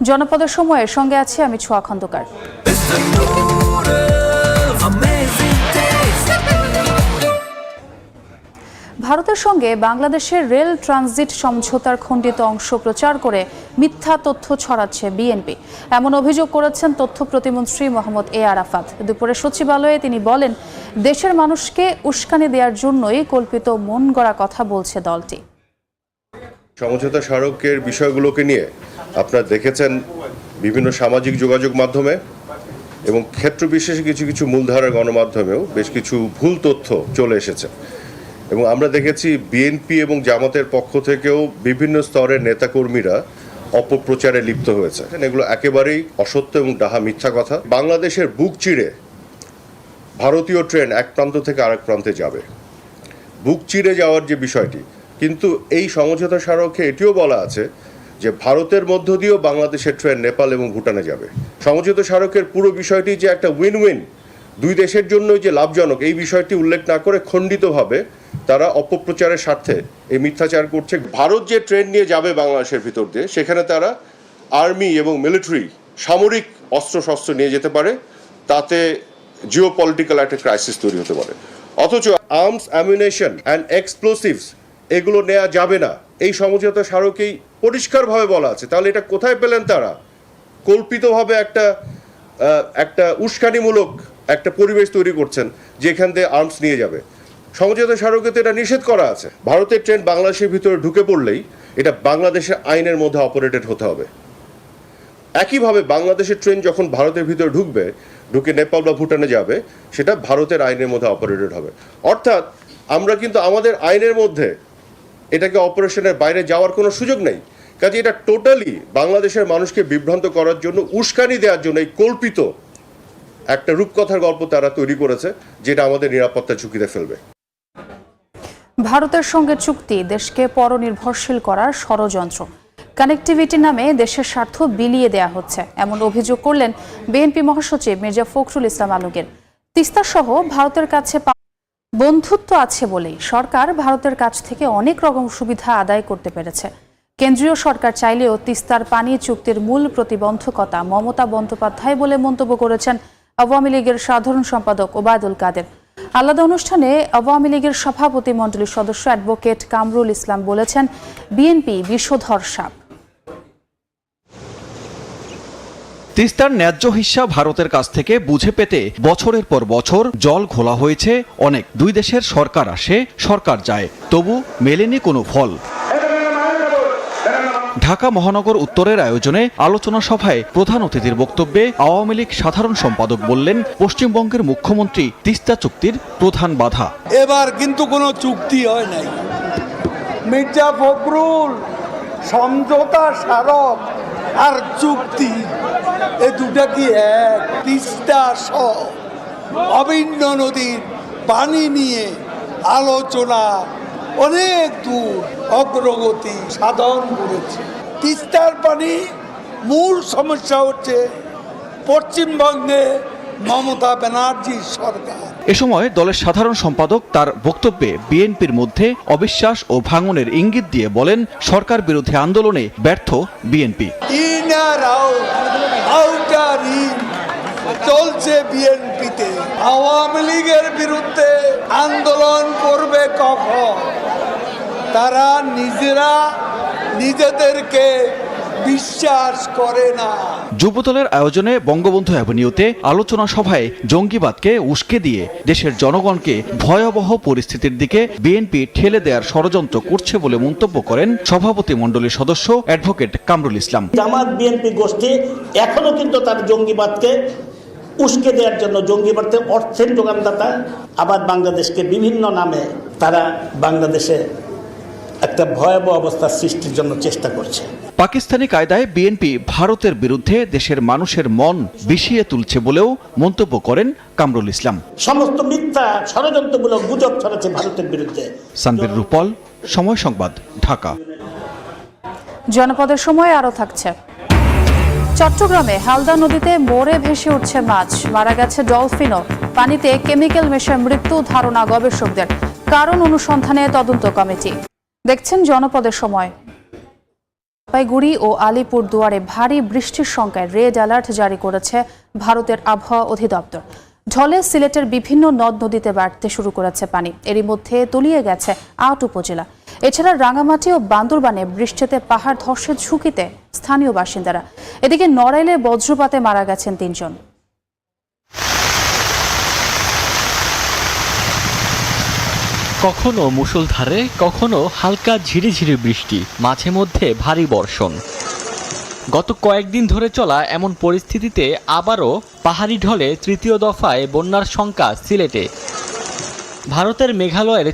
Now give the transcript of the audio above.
জনপদের সময়ের সঙ্গে আছি আমি ছোঁয়া খন্দকার। ভারতের সঙ্গে বাংলাদেশের রেল ট্রানজিট সমঝোতার খণ্ডিত অংশ প্রচার করে মিথ্যা তথ্য ছড়াচ্ছে বিএনপি, এমন অভিযোগ করেছেন তথ্য প্রতিমন্ত্রী মোহাম্মদ এ আরাফাত। দুপুরে সচিবালয়ে তিনি বলেন, দেশের মানুষকে উস্কানি দেওয়ার জন্যই কল্পিত মন গড়া কথা বলছে দলটি। সমঝোতা স্মারকের বিষয়গুলোকে নিয়ে আপনারা দেখেছেন বিভিন্ন সামাজিক যোগাযোগ মাধ্যমে এবং ক্ষেত্র বিশেষে কিছু কিছু মূলধারার গণমাধ্যমেও বেশ কিছু ভুল তথ্য চলে এসেছে এবং আমরা দেখেছি বিএনপি এবং জামাতের পক্ষ থেকেও বিভিন্ন স্তরের নেতাকর্মীরা অপপ্রচারে লিপ্ত হয়েছে। এগুলো একেবারেই অসত্য এবং ডাহা মিথ্যা কথা। বাংলাদেশের বুক চিরে ভারতীয় ট্রেন এক প্রান্ত থেকে আরেক প্রান্তে যাবে, বুক চিরে যাওয়ার যে বিষয়টি, কিন্তু এই সমঝোতা স্মারকে এটিও বলা আছে যে ভারতের মধ্য দিয়েও বাংলাদেশের ট্রেন নেপাল এবং ভুটানে যাবে। সমঝোতা স্মারকের পুরো বিষয়টি যে একটা উইন উইন, দুই দেশের জন্যই যে লাভজনক, এই বিষয়টি উল্লেখ না করে খণ্ডিতভাবে তারা অপপ্রচারের স্বার্থে এই মিথ্যাচার করছে। ভারত যে ট্রেন নিয়ে যাবে বাংলাদেশের ভিতর দিয়ে, সেখানে তারা আর্মি এবং মিলিটারি সামরিক অস্ত্রশস্ত্র নিয়ে যেতে পারে, তাতে জিও পলিটিক্যাল একটা ক্রাইসিস তৈরি হতে পারে। অথচ আর্মস, অ্যামিউনেশন অ্যান্ড এক্সপ্লোসিভস এগুলো নেওয়া যাবে না, এই সমঝোতা স্মারকেই পরিষ্কারভাবে বলা আছে। তাহলে এটা কোথায় পেলেন তারা? কল্পিতভাবে একটা উস্কানিমূলক একটা পরিবেশ তৈরি করছেন যেখান থেকে আর্মস নিয়ে যাবে। সমঝোতা স্মারকে তো এটা নিষেধ করা আছে। ভারতের ট্রেন বাংলাদেশের ভিতরে ঢুকে পড়লেই এটা বাংলাদেশের আইনের মধ্যে অপারেটেড হতে হবে। একইভাবে বাংলাদেশের ট্রেন যখন ভারতের ভিতরে ঢুকে নেপাল বা ভুটানে যাবে, সেটা ভারতের আইনের মধ্যে অপারেটেড হবে। অর্থাৎ আমরা কিন্তু আমাদের আইনের মধ্যে এটাকে অপারেশনের বাইরে যাওয়ার কোনো সুযোগ নেই। কাজে এটা টোটালি বাংলাদেশের মানুষকে বিভ্রান্ত করার জন্য, উস্কানি দেওয়ার জন্য এই কল্পিত একটা রূপকথার গল্প তারা তৈরি করেছে, যেটা আমাদের নিরাপত্তা ঝুঁকিতে ফেলবে। ভারতের সঙ্গে চুক্তি দেশকে পরনির্ভরশীল করার ষড়যন্ত্র, কানেক্টিভিটি নামে দেশের স্বার্থ বিলিয়ে দেয়া হচ্ছে, এমন অভিযোগ করলেন বিএনপি মহাসচিব মির্জা ফখরুল ইসলাম আলমগীর। তিস্তা সহ ভারতের কাছে বন্ধুত্ব আছে বলেই সরকার ভারতের কাছ থেকে অনেক রকম সুবিধা আদায় করতে পেরেছে। কেন্দ্রীয় সরকার চাইলেও তিস্তার পানি চুক্তির মূল প্রতিবন্ধকতা মমতা বন্দ্যোপাধ্যায় বলে মন্তব্য করেছেন আওয়ামী লীগের সাধারণ সম্পাদক ওবায়দুল কাদের। আলাদা অনুষ্ঠানে আওয়ামী লীগের সভাপতি মণ্ডলীর সদস্য অ্যাডভোকেট কামরুল ইসলাম বলেছেন, বিএনপি বিষধর সাপ। তিস্তার ন্যায্য হিস্সা ভারতের কাছ থেকে বুঝে পেতে বছরের পর বছর জল ঘোলা হয়েছে অনেক। দুই দেশের সরকার আসে, সরকার যায়, তবু মেলেনি কোনো ফল। ঢাকা মহানগর উত্তরের আয়োজনে আলোচনা সভায় প্রধান অতিথির বক্তব্যে আওয়ামী লীগ সাধারণ সম্পাদক বললেন, পশ্চিমবঙ্গের মুখ্যমন্ত্রী তিস্তা চুক্তির প্রধান বাধা। এবার কিন্তু কোনো চুক্তি হয় নাই। মির্জা ফখরুল, সমঝোতা স্মারক আর চুক্তি, এ দুটা কি এক? তিস্তা সহ অভিন্ন নদীর পানি নিয়ে আলোচনা অনেক দূর অগ্রগতি সাধন করেছে। তিস্তার পানি মূল সমস্যা হচ্ছে পশ্চিমবঙ্গে মমতা ব্যানার্জির সরকার। এ সময় দলের সাধারণ সম্পাদক তার বক্তব্যে বিএনপির মধ্যে অবিশ্বাস ও ভাঙনের ইঙ্গিত দিয়ে বলেন, সরকার বিরোধী আন্দোলনে ব্যর্থ বিএনপি। চলছে বিএনপিতে। আওয়ামী লীগের বিরুদ্ধে আন্দোলন করবে কখন? তারা নিজেদেরকে বিশ্বাস করে না। যুবদলের আয়োজনে বঙ্গবন্ধু অ্যাভিনিউতে আলোচনা সভায় জঙ্গিবাদকে উস্কে দিয়ে দেশের জনগণকে ভয়াবহ পরিস্থিতির দিকে বিএনপি ঠেলে দেওয়ার ষড়যন্ত্র করছে বলে মন্তব্য করেন সভাপতি মণ্ডলীর সদস্য অ্যাডভোকেট কামরুল ইসলাম। জামাত বিএনপি গোষ্ঠী এখনো কিন্তু তার জঙ্গিবাদকে উস্কে দেওয়ার জন্য, জঙ্গিবাদকে অর্থের যোগানদাতা, আবার বাংলাদেশকে বিভিন্ন নামে তারা বাংলাদেশে একটা ভয়াবহ অবস্থা সৃষ্টির জন্য চেষ্টা করছে। পাকিস্তানি কায়দায় বিএনপি ভারতের বিরুদ্ধে দেশের মানুষের মন বিষিয়ে তুলছে বলেও মন্তব্য করেন কামরুল ইসলাম। সমস্ত মিথ্যা ষড়যন্ত্রমূলক গুজব ছড়াচ্ছে ভারতের বিরুদ্ধে। সানবীর রূপল, সময় সংবাদ, ঢাকা। জনপদের সময় আরও থাকছে। চট্টগ্রামে হালদা নদীতে মরে ভেসে উঠছে মাছ, মারা গেছে ডলফিনও। পানিতে কেমিক্যাল মেশায় মৃত্যু ধারণা গবেষকদের, কারণ অনুসন্ধানে তদন্ত কমিটি। দেখছেন জনপদের সময়। জলপাইগুড়ি ও আলিপুরদুয়ারে ভারী বৃষ্টির শঙ্কায় রেড অ্যালার্ট জারি করেছে ভারতের আবহাওয়া অধিদপ্তর। ঢলে সিলেটের বিভিন্ন নদ নদীতে বাড়তে শুরু করেছে পানি। এরই মধ্যে তলিয়ে গেছে ৮ উপজেলা। এছাড়া রাঙামাটি ও বান্দরবানে বৃষ্টিতে পাহাড় ধসের ঝুঁকিতে স্থানীয় বাসিন্দারা। এদিকে নড়াইলে বজ্রপাতে মারা গেছেন ৩ জন। কখনো মুষলধারে, কখনো হালকা ঝিরিঝিরি বৃষ্টি, মাঝে মধ্যে ভারী বর্ষণ। গত কয়েকদিন ধরে চলা এমন পরিস্থিতিতে আবারও পাহাড়ি ঢলে তৃতীয় দফায় বন্যার শঙ্কা সিলেটে। ভারতের মেঘালয়ের